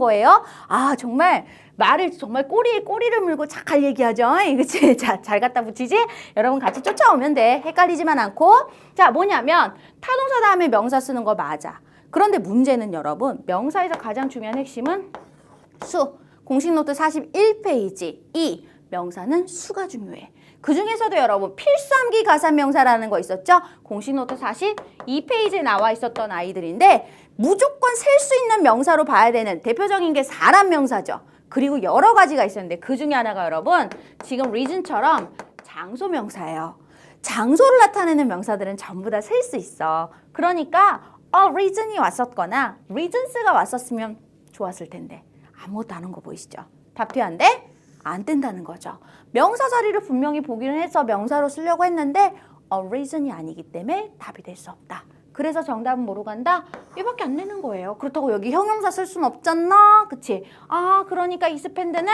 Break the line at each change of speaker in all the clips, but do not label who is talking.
거예요? 아, 정말 말을 정말 꼬리에 꼬리를 물고 잘 얘기하죠. 그치? 자, 잘 갖다 붙이지? 여러분 같이 쫓아오면 돼. 헷갈리지만 않고. 자, 뭐냐면 타동사 다음에 명사 쓰는 거 맞아. 그런데 문제는 여러분, 명사에서 가장 중요한 핵심은 수. 공식 노트 41페이지. 2. 명사는 수가 중요해. 그 중에서도 여러분 필수암기 가산명사라는 거 있었죠? 공식 노트 42페이지에 나와 있었던 아이들인데 무조건 셀 수 있는 명사로 봐야 되는 대표적인 게 사람 명사죠. 그리고 여러 가지가 있었는데 그 중에 하나가 여러분 지금 reason처럼 장소 명사예요. 장소를 나타내는 명사들은 전부 다 셀 수 있어. 그러니까 reason이 왔었거나 reasons가 왔었으면 좋았을 텐데 아무것도 안 한 거 보이시죠? 답 필요한데? 안 된다는 거죠. 명사 자리를 분명히 보기는 해서 명사로 쓰려고 했는데 reason이 아니기 때문에 답이 될 수 없다. 그래서 정답은 뭐로 간다? 얘밖에 안 되는 거예요. 그렇다고 여기 형용사 쓸 수는 없잖아. 그치? 아, 그러니까 expand는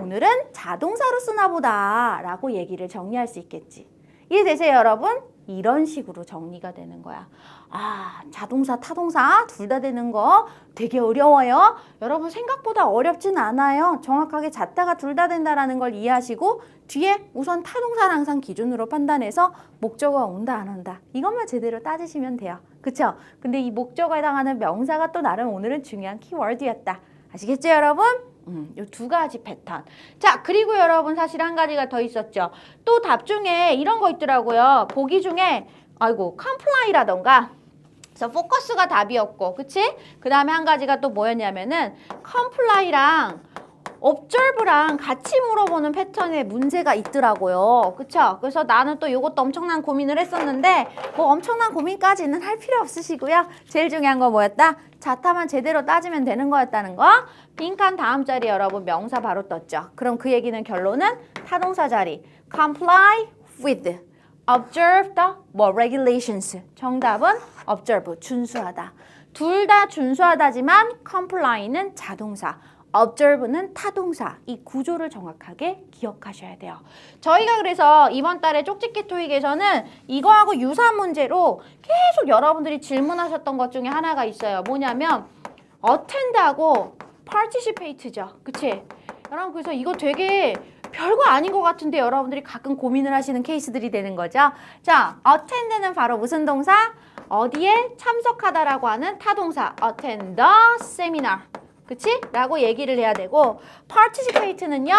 오늘은 자동사로 쓰나 보다 라고 얘기를 정리할 수 있겠지. 이해되세요, 여러분? 이런 식으로 정리가 되는 거야. 아, 자동사, 타동사 둘 다 되는 거 되게 어려워요. 여러분 생각보다 어렵진 않아요. 정확하게 잣다가 둘 다 된다라는 걸 이해하시고 뒤에 우선 타동사를 항상 기준으로 판단해서 목적어가 온다 안 온다 이것만 제대로 따지시면 돼요. 그쵸? 근데 이 목적어에 해당하는 명사가 또 나름 오늘은 중요한 키워드였다. 아시겠죠, 여러분? 요 두 가지 패턴. 자, 그리고 여러분 사실 한 가지가 더 있었죠. 또 답 중에 이런 거 있더라고요. 보기 중에 아이고 comply라던가 그래서 포커스가 답이었고, 그치? 그 다음에 한 가지가 또 뭐였냐면은 comply랑 observe랑 같이 물어보는 패턴에 문제가 있더라고요. 그쵸? 그래서 나는 또 이것도 엄청난 고민을 했었는데 뭐 엄청난 고민까지는 할 필요 없으시고요. 제일 중요한 거 뭐였다? 자타만 제대로 따지면 되는 거였다는 거. 빈칸 다음 자리 여러분 명사 바로 떴죠. 그럼 그 얘기는 결론은 타동사 자리 comply with observe the regulations. 정답은 observe, 준수하다. 둘 다 준수하다지만 comply는 자동사, observe는 타동사. 이 구조를 정확하게 기억하셔야 돼요. 저희가 그래서 이번 달에 쪽집게 토익에서는 이거하고 유사한 문제로 계속 여러분들이 질문하셨던 것 중에 하나가 있어요. 뭐냐면 attend하고 participate죠. 그치? 여러분 그래서 이거 되게 별거 아닌 것 같은데 여러분들이 가끔 고민을 하시는 케이스들이 되는 거죠. 자, attend는 바로 무슨 동사? 어디에 참석하다라고 하는 타동사 attend the seminar. 그치? 라고 얘기를 해야 되고 participate는요.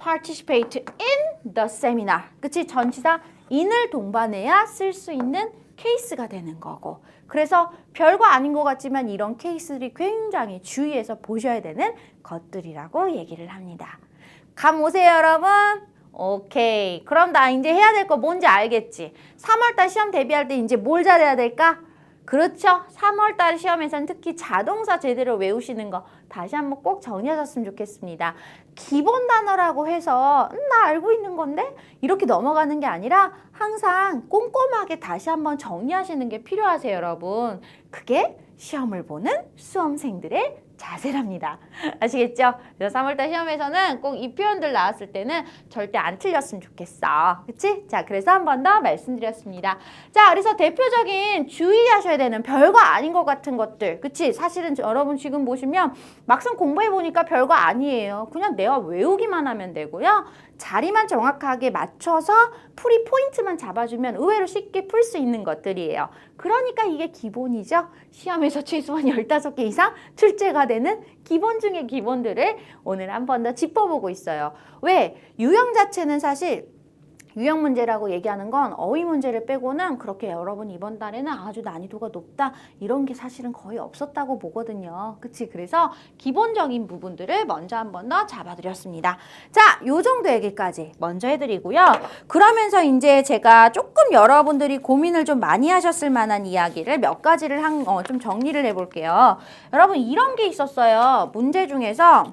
participate in the seminar. 그치? 전치사 in을 동반해야 쓸 수 있는 케이스가 되는 거고 그래서 별거 아닌 것 같지만 이런 케이스들이 굉장히 주의해서 보셔야 되는 것들이라고 얘기를 합니다. 감 오세요, 여러분? 오케이. 그럼 나 이제 해야 될 거 뭔지 알겠지? 3월달 시험 대비할 때 이제 뭘 잘해야 될까? 그렇죠. 3월달 시험에서는 특히 자동사 제대로 외우시는 거 다시 한번 꼭 정리하셨으면 좋겠습니다. 기본 단어라고 해서 나 알고 있는 건데? 이렇게 넘어가는 게 아니라 항상 꼼꼼하게 다시 한번 정리하시는 게 필요하세요, 여러분. 그게 시험을 보는 수험생들의 자세랍니다. 아시겠죠? 그래서 3월달 시험에서는 꼭 이 표현들 나왔을 때는 절대 안 틀렸으면 좋겠어. 그치? 자, 그래서 한 번 더 말씀드렸습니다. 자, 그래서 대표적인 주의하셔야 되는 별거 아닌 것 같은 것들. 그치? 사실은 여러분 지금 보시면 막상 공부해보니까 별거 아니에요. 그냥 내가 외우기만 하면 되고요. 자리만 정확하게 맞춰서 풀이 포인트만 잡아주면 의외로 쉽게 풀 수 있는 것들이에요. 그러니까 이게 기본이죠. 시험에서 최소한 15개 이상 출제가 되는 기본 중의 기본들을 오늘 한 번 더 짚어보고 있어요. 왜? 유형 자체는 사실 유형 문제라고 얘기하는 건 어휘 문제를 빼고는 그렇게 여러분 이번 달에는 아주 난이도가 높다 이런 게 사실은 거의 없었다고 보거든요. 그치? 그래서 기본적인 부분들을 먼저 한 번 더 잡아드렸습니다. 자, 요 정도 얘기까지 먼저 해드리고요. 그러면서 이제 제가 조금 여러분들이 고민을 좀 많이 하셨을 만한 이야기를 몇 가지를 좀 정리를 해볼게요. 여러분 이런 게 있었어요. 문제 중에서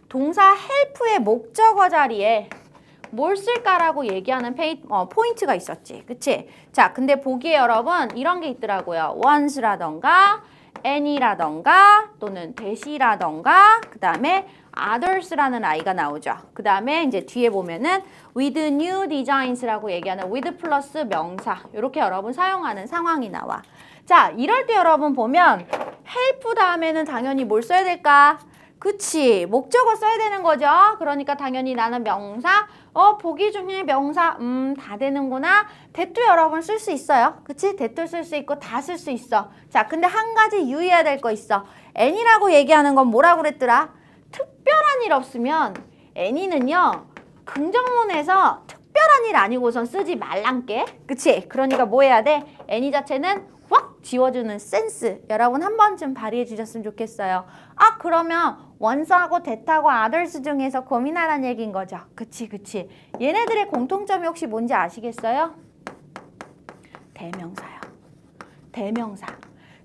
동사 help의 목적어 자리에 뭘 쓸까라고 얘기하는 포인트가 있었지. 그치? 자, 근데 보기에 여러분 이런 게 있더라고요. once라던가 any라던가 또는 that이라던가 그 다음에 others라는 아이가 나오죠. 그 다음에 이제 뒤에 보면은 with new designs라고 얘기하는 with 플러스 명사 이렇게 여러분 사용하는 상황이 나와. 자, 이럴 때 여러분 보면 help 다음에는 당연히 뭘 써야 될까? 그치. 목적어 써야 되는 거죠. 그러니까 당연히 나는 명사, 보기 중에 명사, 다 되는구나. 대도 여러분 쓸 수 있어요. 그치? 대도 쓸 수 있고 다 쓸 수 있어. 자, 근데 한 가지 유의해야 될 거 있어. any라고 얘기하는 건 뭐라고 그랬더라? 특별한 일 없으면 any는요, 긍정문에서 특별한 일 아니고선 쓰지 말란게. 그치? 그러니까 뭐 해야 돼? any 자체는 확 지워주는 센스 여러분 한 번쯤 발휘해 주셨으면 좋겠어요. 아 그러면 once하고 that하고 others 중에서 고민하라는 얘기인 거죠. 그치 그치. 얘네들의 공통점이 혹시 뭔지 아시겠어요? 대명사요. 대명사.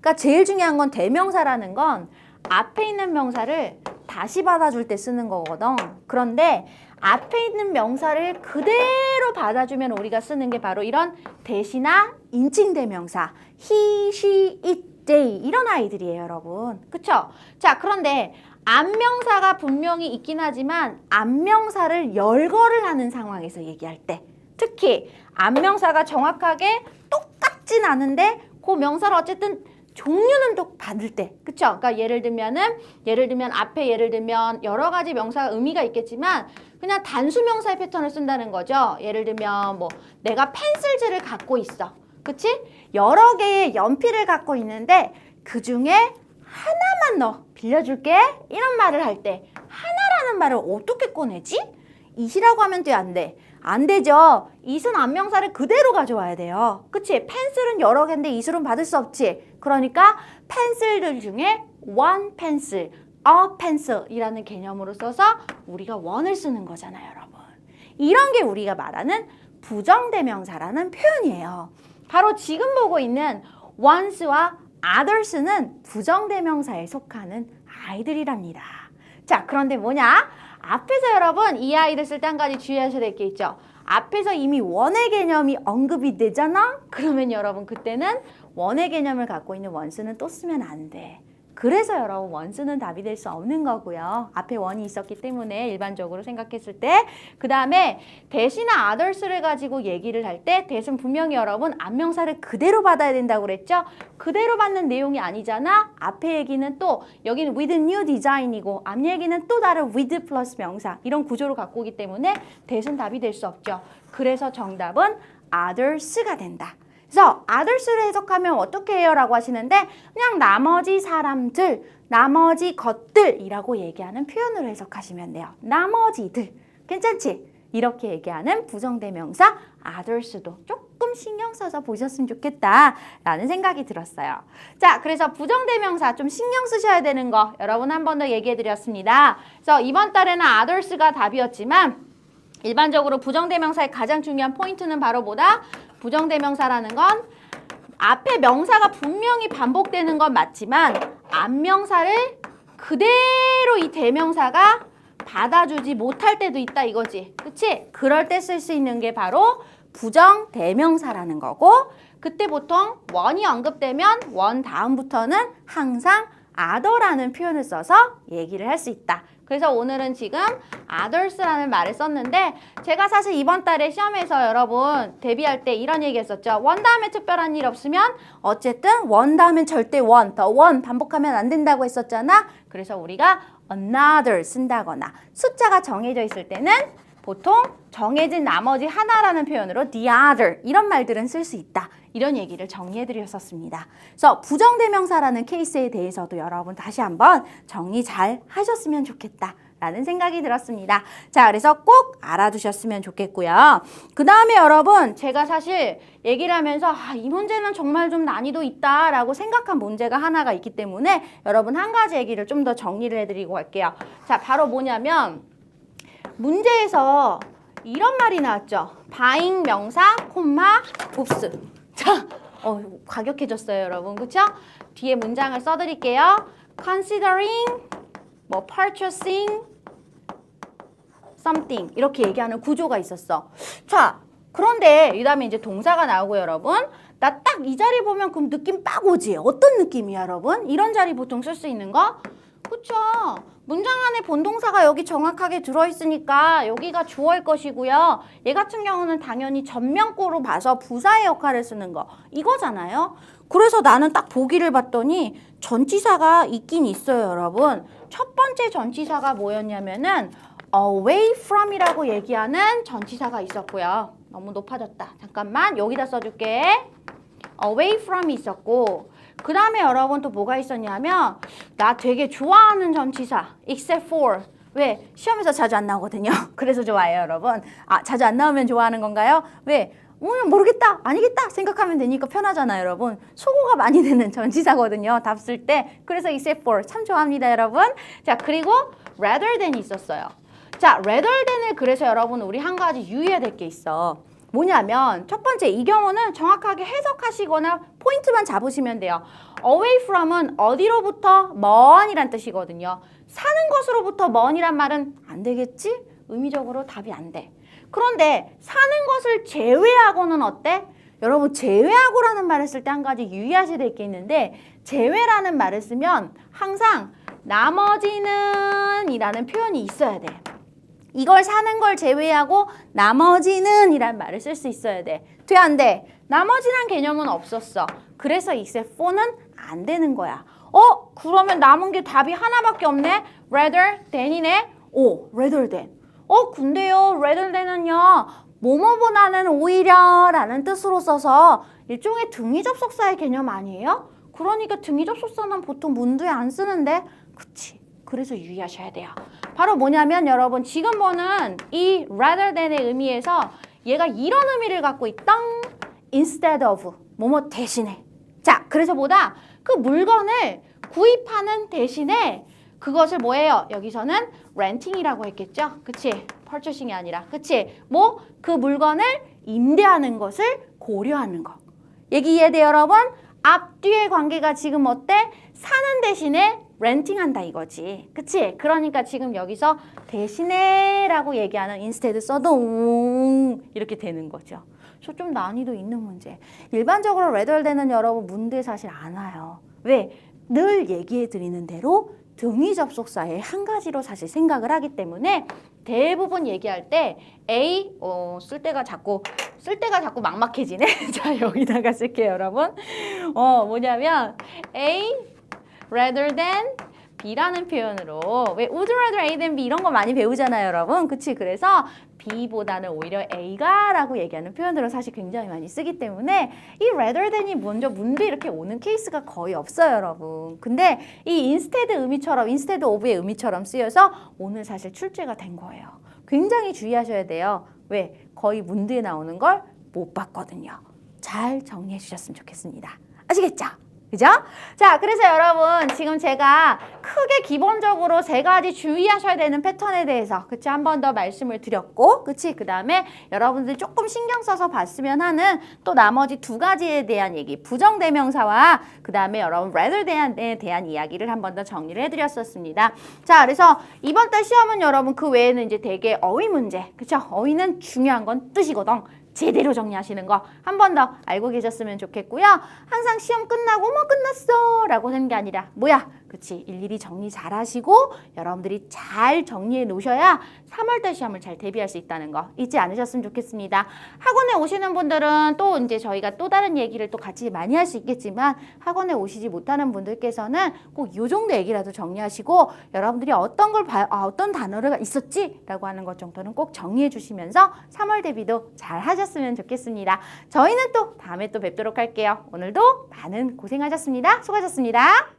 그러니까 제일 중요한 건 대명사라는 건 앞에 있는 명사를 다시 받아줄 때 쓰는 거거든. 그런데 앞에 있는 명사를 그대로 받아주면 우리가 쓰는 게 바로 이런 대시나 인칭 대명사 he, she, it, they 이런 아이들이에요 여러분. 그쵸? 자 그런데 앞명사가 분명히 있긴 하지만 앞명사를 열거를 하는 상황에서 얘기할 때 특히 앞명사가 정확하게 똑같진 않은데 그 명사를 어쨌든 종류는 또 받을 때, 그쵸? 그러니까 예를 들면 앞에 예를 들면 여러 가지 명사가 의미가 있겠지만 그냥 단수 명사의 패턴을 쓴다는 거죠. 예를 들면 뭐 내가 펜슬즈를 갖고 있어, 그치? 여러 개의 연필을 갖고 있는데 그 중에 하나만 너 빌려줄게 이런 말을 할 때 하나라는 말을 어떻게 꺼내지? it이라고 하면 돼, 안 돼? 안 되죠. it은 앞명사를 그대로 가져와야 돼요. 그치? 펜슬은 여러 개인데 it으로는 받을 수 없지. 그러니까 펜슬들 중에 one pencil, a pencil 이라는 개념으로 써서 우리가 one을 쓰는 거잖아요, 여러분. 이런 게 우리가 말하는 부정대명사라는 표현이에요. 바로 지금 보고 있는 once와 others는 부정대명사에 속하는 아이들이랍니다. 자, 그런데 뭐냐? 앞에서 여러분 이 아이들 쓸 때 한 가지 주의하셔야 될 게 있죠. 앞에서 이미 원의 개념이 언급이 되잖아? 그러면 여러분 그때는 원의 개념을 갖고 있는 원수는 또 쓰면 안 돼. 그래서 여러분 원수는 답이 될 수 없는 거고요. 앞에 원이 있었기 때문에 일반적으로 생각했을 때. 그 다음에 대시나 others를 가지고 얘기를 할 때 대신 분명히 여러분 앞명사를 그대로 받아야 된다고 그랬죠? 그대로 받는 내용이 아니잖아. 앞에 얘기는 또 여기는 with new design이고 앞 얘기는 또 다른 with 플러스 명사 이런 구조를 갖고 오기 때문에 대신 답이 될 수 없죠. 그래서 정답은 others가 된다. 그래서 others를 해석하면 어떻게 해요? 라고 하시는데 그냥 나머지 사람들, 나머지 것들이라고 얘기하는 표현으로 해석하시면 돼요. 나머지들. 괜찮지? 이렇게 얘기하는 부정대명사 others도 조금 신경 써서 보셨으면 좋겠다라는 생각이 들었어요. 자, 그래서 부정대명사 좀 신경 쓰셔야 되는 거 여러분 한 번 더 얘기해 드렸습니다. 그래서 이번 달에는 others가 답이었지만 일반적으로 부정대명사의 가장 중요한 포인트는 바로 뭐다? 부정대명사라는 건 앞에 명사가 분명히 반복되는 건 맞지만 앞명사를 그대로 이 대명사가 받아주지 못할 때도 있다 이거지. 그치? 그럴 때 쓸 수 있는 게 바로 부정대명사라는 거고 그때 보통 원이 언급되면 원 다음부터는 항상 other라는 표현을 써서 얘기를 할 수 있다. 그래서 오늘은 지금 others라는 말을 썼는데 제가 사실 이번 달에 시험에서 여러분 대비할 때 이런 얘기 했었죠. 원 다음에 특별한 일 없으면 어쨌든 원 다음엔 절대 원, 더 원 반복하면 안 된다고 했었잖아. 그래서 우리가 another 쓴다거나 숫자가 정해져 있을 때는 보통 정해진 나머지 하나라는 표현으로 the other 이런 말들은 쓸 수 있다. 이런 얘기를 정리해드렸었습니다. 그래서 부정대명사라는 케이스에 대해서도 여러분 다시 한번 정리 잘 하셨으면 좋겠다. 라는 생각이 들었습니다. 자, 그래서 꼭 알아두셨으면 좋겠고요. 그 다음에 여러분 제가 사실 얘기를 하면서 이 문제는 정말 좀 난이도 있다라고 생각한 문제가 하나가 있기 때문에 여러분 한 가지 얘기를 좀 더 정리를 해드리고 갈게요. 자, 바로 뭐냐면 문제에서 이런 말이 나왔죠. buying 명사, 콤마, oops. 자, 과격해졌어요, 여러분. 그쵸? 뒤에 문장을 써드릴게요. considering, purchasing something 이렇게 얘기하는 구조가 있었어. 자, 그런데 이 다음에 이제 동사가 나오고 여러분 나 딱 이 자리 보면 그럼 느낌 빡 오지? 어떤 느낌이야, 여러분? 이런 자리 보통 쓸 수 있는 거? 그쵸? 문장 안에 본동사가 여기 정확하게 들어있으니까 여기가 주어일 것이고요. 얘 같은 경우는 당연히 전면구로 봐서 부사의 역할을 쓰는 거 이거잖아요. 그래서 나는 딱 보기를 봤더니 전치사가 있긴 있어요, 여러분. 첫 번째 전치사가 뭐였냐면은 away from이라고 얘기하는 전치사가 있었고요. 너무 높아졌다. 잠깐만 여기다 써줄게. away from이 있었고 그 다음에 여러분 또 뭐가 있었냐면 나 되게 좋아하는 전치사 except for 왜? 시험에서 자주 안 나오거든요. 그래서 좋아해요 여러분. 자주 안 나오면 좋아하는 건가요? 왜? 모르겠다 아니겠다 생각하면 되니까 편하잖아요 여러분. 소거가 많이 되는 전치사거든요 답 쓸 때. 그래서 except for 참 좋아합니다 여러분. 자 그리고 rather than이 있었어요. 자 rather than을 그래서 여러분 우리 한 가지 유의해야 될 게 있어. 뭐냐면 첫 번째 이 경우는 정확하게 해석하시거나 포인트만 잡으시면 돼요. away from은 어디로부터 먼이란 뜻이거든요. 사는 것으로부터 먼이란 말은 안 되겠지? 의미적으로 답이 안 돼. 그런데 사는 것을 제외하고는 어때? 여러분 제외하고라는 말을 쓸 때 한 가지 유의하셔야 될 게 있는데 제외라는 말을 쓰면 항상 나머지는 이라는 표현이 있어야 돼. 이걸 사는 걸 제외하고 나머지는 이란 말을 쓸 수 있어야 돼. 돼 안 돼? 나머지란 개념은 없었어. 그래서 except for는 안 되는 거야. 그러면 남은 게 답이 하나밖에 없네? rather than이네? rather than. 근데요 rather than은요 뭐뭐보다는 오히려 라는 뜻으로 써서 일종의 등위 접속사의 개념 아니에요? 그러니까 등위 접속사는 보통 문두에 안 쓰는데 그치? 그래서 유의하셔야 돼요. 바로 뭐냐면 여러분 지금 보는 이 rather than의 의미에서 얘가 이런 의미를 갖고 있다. instead of 뭐뭐 대신에. 자 그래서 뭐다? 그 물건을 구입하는 대신에 그것을 뭐예요? 여기서는 renting이라고 했겠죠? 그치? purchasing이 아니라 그치? 그 물건을 임대하는 것을 고려하는 거. 얘기 이해돼요 여러분? 앞뒤의 관계가 지금 어때? 사는 대신에 렌팅한다 이거지. 그치? 그러니까 지금 여기서 대신에 라고 얘기하는 instead 써도 이렇게 되는 거죠. 그래서 좀 난이도 있는 문제. 일반적으로 rather than은 여러분 문제에 사실 안 와요. 왜? 늘 얘기해 드리는 대로 등위 접속사의 한 가지로 사실 생각을 하기 때문에 대부분 얘기할 때 A 쓸 때가 자꾸 막막해지네. 자 여기다가 쓸게요 여러분. 뭐냐면 A rather than B라는 표현으로 왜 would rather A than B 이런 거 많이 배우잖아요 여러분. 그치? 그래서 B보다는 오히려 A가 라고 얘기하는 표현으로 사실 굉장히 많이 쓰기 때문에 이 rather than이 먼저 문제 이렇게 오는 케이스가 거의 없어요 여러분. 근데 이 instead 의미처럼 instead of의 의미처럼 쓰여서 오늘 사실 출제가 된 거예요. 굉장히 주의하셔야 돼요. 왜? 거의 문제에 나오는 걸 못 봤거든요. 잘 정리해 주셨으면 좋겠습니다. 아시겠죠? 그죠? 자, 그래서 여러분 지금 제가 크게 기본적으로 세 가지 주의하셔야 되는 패턴에 대해서 그치? 한 번 더 말씀을 드렸고 그치? 그 다음에 여러분들 조금 신경 써서 봤으면 하는 또 나머지 두 가지에 대한 얘기 부정대명사와 그 다음에 여러분 rather than에 대한 이야기를 한 번 더 정리를 해드렸었습니다. 자, 그래서 이번 달 시험은 여러분 그 외에는 이제 되게 어휘 문제 그쵸? 어휘는 중요한 건 뜻이거든. 제대로 정리하시는 거 한 번 더 알고 계셨으면 좋겠고요. 항상 시험 끝나고 끝났어 라고 하는 게 아니라 뭐야? 그치? 일일이 정리 잘 하시고 여러분들이 잘 정리해 놓으셔야 3월달 시험을 잘 대비할 수 있다는 거 잊지 않으셨으면 좋겠습니다. 학원에 오시는 분들은 또 이제 저희가 또 다른 얘기를 또 같이 많이 할 수 있겠지만 학원에 오시지 못하는 분들께서는 꼭 이 정도 얘기라도 정리하시고 여러분들이 어떤 걸 어떤 단어가 있었지? 라고 하는 것 정도는 꼭 정리해 주시면서 3월 대비도 잘 하셨으면 좋겠습니다. 저희는 또 다음에 또 뵙도록 할게요. 오늘도 많은 고생하셨습니다. 수고하셨습니다.